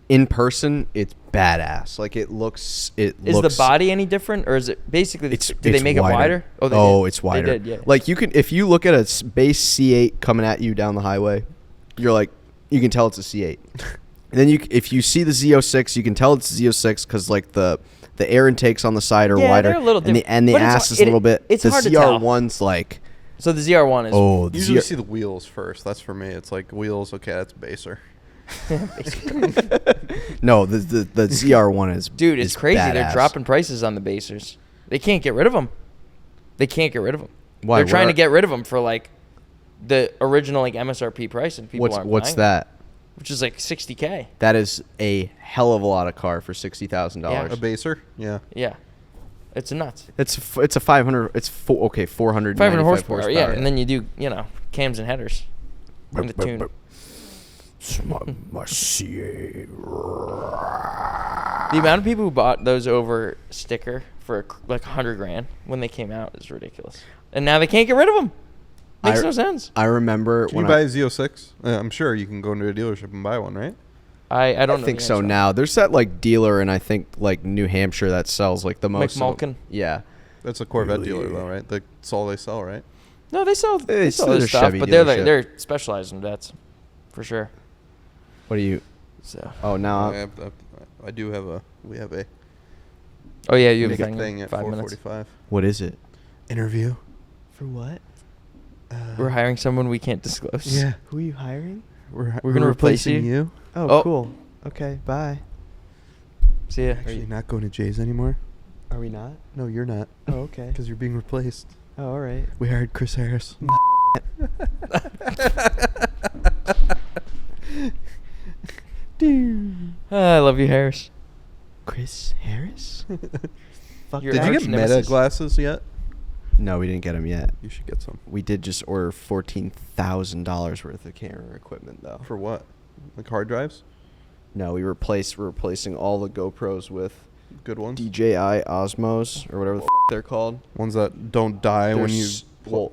in person, it's badass. Like it looks. Is the body any different, or is it basically? Did they make wider. it wider? Oh, they did. it's wider. They did, yeah. Like you can, if you look at a base C8 coming at you down the highway, you're like, you can tell it's a C8. And then if you see the Z06, you can tell it's Z06 because like the air intakes on the side are wider, they're a little and the but ass is a little bit. It's the hard to tell. ZR1's like. So the ZR1 is. Oh, You usually see the wheels first. That's for me. It's like wheels. Okay, that's baser. No, the ZR1 is. Dude, it's is crazy. badass. They're dropping prices on the basers. They can't get rid of them. Why? They're trying to get rid of them for like the original like MSRP price, and people aren't What's buying that? them, which is like $60K. That is a hell of a lot of car for $60,000. A baser? Yeah. Yeah, it's nuts. It's a 500. It's 400. 500 horsepower. Yeah, and then you do cams and headers in the tune. The amount of people who bought those over sticker for like $100,000 when they came out is ridiculous, and now they can't get rid of them. Makes no sense. I remember Can you buy a Z06? I'm sure you can go into a dealership and buy one, right? I don't think so now. There's that like dealer in I think like New Hampshire that sells like the most. McMulkin. Yeah. That's a Corvette dealer though, right? That's all they sell, right? No, they sell They sell sell other their stuff, Chevy but dealership. they're specialized in vets, for sure. What do you? So. Oh, now. I do have a. We have a. Oh yeah, you have Make a a thing at 5 minutes. 4:45. What is it? Interview. For what? We're hiring someone we can't disclose. Yeah. Who are you hiring? We're gonna replace replacing you. Oh, Oh. cool. Okay, bye. See ya. Actually, not going to Jay's anymore. Are we not? No, you're not. Oh, okay. Because you're being replaced. Oh, all right. We hired Chris Harris. I love you, Harris. Chris Harris? Fuck. Your Did you arch get nemesis. Meta glasses yet? No, we didn't get them yet. You should get some. We did just order $14,000 worth of camera equipment though. For what? Like hard drives? No, we're replacing all the GoPros with Good ones? DJI Osmos or whatever the they're called. Ones that don't die when you... Well,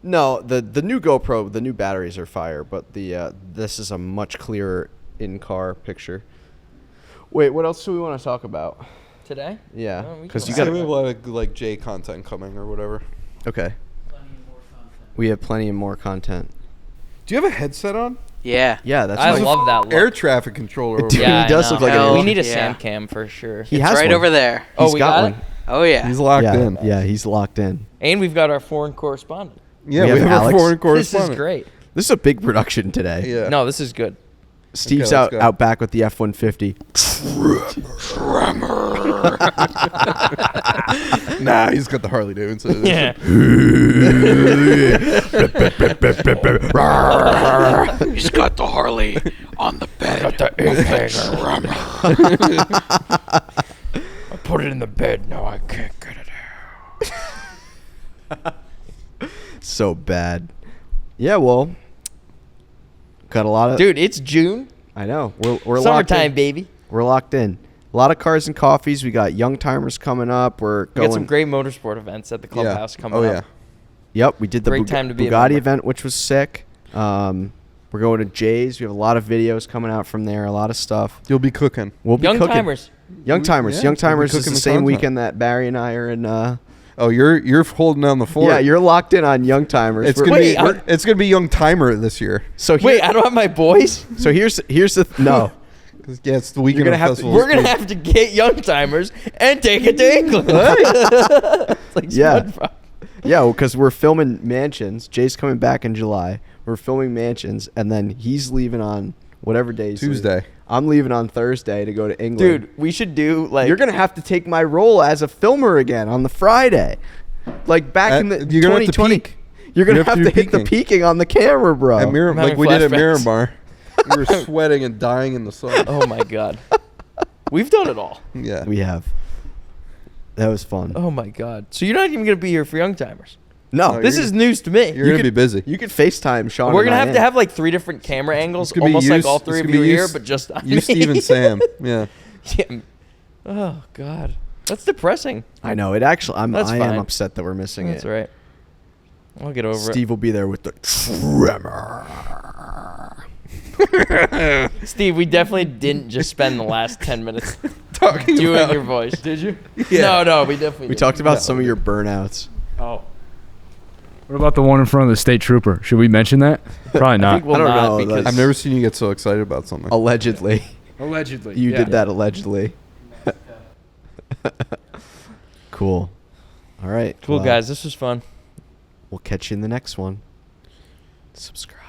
no, the new GoPro, the new batteries are fire, but the this is a much clearer in-car picture. Wait, what else do we want to talk about? Today? Yeah, Oh, we because can you We got have a lot of like J content coming or whatever. okay. We have plenty of more content. Do you have a headset on? Yeah. Yeah, that's I like, love that look. Air traffic controller. Over Dude, there. Yeah, he does I look know. like an We air- need a Yeah. Sam cam for sure. He It's has right one. over there. Oh, He's we got got one. it? Oh yeah. He's locked yeah, in. Yeah, he's locked in. And we've got our foreign correspondent. Yeah, We we have have our Alex. foreign This correspondent. is great. This is a big production today. Yeah. No, this is good. Steve's Okay, let's go. out back with the F-150. Nah, he's got the Harley Davidson. Yeah. He's got the Harley on the bed. I put it in the bed. Now I can't get it out. So bad. Yeah, well, got a lot of. Dude, it's June. I know. We're locked Summertime, in. baby. We're locked in. A lot of cars and coffees. We got Young Timers coming up. We're We going. got some great motorsport events at the clubhouse coming Oh, up. yeah. Yep, we did the Great time to be a Bugatti member. event, which was sick. We're going to Jay's. We have a lot of videos coming out from there. A lot of stuff. You'll be cooking. We'll be Young cooking. timers. Young Timers. Yeah, Young we'll be Timers is cooking the the same content. weekend that Barry and I are in. Oh, you're holding down the fort. Yeah, you're locked in on Young Timers. It's We're- gonna Wait, be I'm- it's gonna be Young Timer this year. so here, Wait, I don't have my boys. so here's the no. 'Cause, yeah, it's the weekend gonna of have to- Festival. We're gonna have to get Young Timers and take it to England. It's like Yeah. SpongeBob. Yeah, because we're filming Mansions. Jay's coming back in July. We're filming Mansions, and then he's leaving on whatever day. he's leaving. Tuesday. I'm leaving on Thursday to go to England. Dude, we should do like you're gonna have to take my role as a filmer again on the Friday, like back in the You're gonna have to 2020. peek. You're gonna You have have to to do hit the peeking. peeking on the camera, bro. At I'm like having we did at flashbacks. Miramar. We were sweating and dying in the sun. Oh my god. We've done it all. Yeah. We have. That was fun. Oh my god. So you're not even gonna be here for Young Timers. No, No, This you're- is news to me. You're gonna could- be busy. you could FaceTime Sean. We're and gonna I have in. to have like 3 different camera angles, It's gonna be almost you, like all it's 3 of gonna you be are you, here, but just on You, me. Steve, and Sam. Yeah. Yeah. Oh god. That's depressing. I know it. Actually, I That's am fine. upset that we're missing That's it. right. I'll get over Steve will be there with the tremor. Steve, we definitely didn't just spend the last 10 minutes Talking doing about- your voice, did you? Yeah. No, we definitely We didn't. talked about some of your burnouts. Oh. What about the one in front of the state trooper? Should we mention that? Probably I not. think we'll I don't not know, because I've never seen you get so excited about something. Allegedly. Allegedly. You did that allegedly. Cool. All right. Cool, well, guys. This was fun. We'll catch you in the next one. Subscribe.